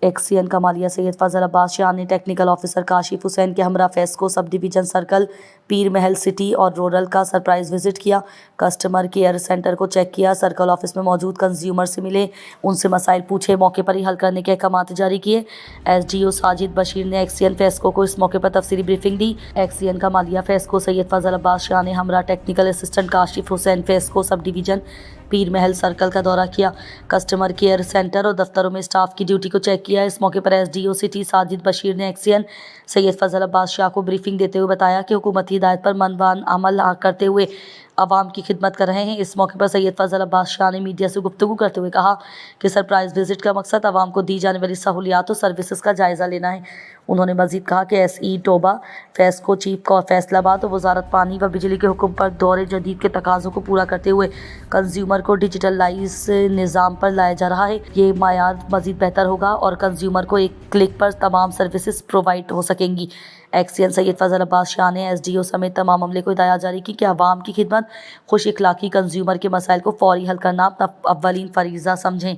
XEN का मालिया सैयद फजल अब्बास शाह ने technical officer Kashif Hussain के हमरा फेस्को सब डिवीजन सर्कल, पीर महल सिटी और रूरल का सरप्राइज विजिट किया। कस्टमर केयर सेंटर को चेक किया। सर्कल ऑफिस में मौजूद कंज्यूमर से मिले, उनसे मसाइल पूछे, मौके पर ही हल करने के अहकामात जारी किए। एसडीओ साजिद बशीर ने एक्सीएन फेस्को को इस मौके पर तफसीली ब्रीफिंग दी। एक्सीएन का मालिया फेस्को सैयद फजल अब्बास शाह ने हमरा technical assistant Kashif Hussain FESCO sub division पीर महल सर्कल का दौरा किया। कस्टमर केयर सेंटर और दफ्तरों में स्टाफ की ड्यूटी को चेक किया। इस मौके पर एसडीओ सिटी साजिद बशीर ने एक्सीएन सैयद फजल अब्बास शाह को ब्रीफिंग देते हुए बताया कि हुकूमती हिदायत पर मनवान अमल करते हुए आवाम की खिदमत कर रहे हैं। इस मौके पर सैयद फजल अब्बास शाह ने मीडिया से गुफ्तगू करते हुए कहा कि सरप्राइज विजिट का मकसद आवाम को दी जाने वाली सहूलियात और सर्विसेज का जायज़ा लेना है। उन्होंने मजीद कहा कि एसई टोबा, फेस्को चीफ का फैसलाबाद और वजारत पानी व बिजली के हुक्म पर दौरे जदीद के तकाज़ों को पूरा करते हुए कंज्यूमर को डिजिटलाइज निज़ाम पर लाया जा रहा है। ये मायार मजीद बेहतर होगा और कंज्यूमर को एक क्लिक पर तमाम सर्विसेज प्रोवाइड हो सकेंगी। एक्सीएन सैयद फजल अब्बास शाह ने एसडीओ समेत तमाम अमले को हिदायत जारी की कि आवाम की खिदमत, खुश इखलाकी कंज्यूमर के मसाइल को फौरी हल करना अपना अव्वलीन फरीज़ा समझें।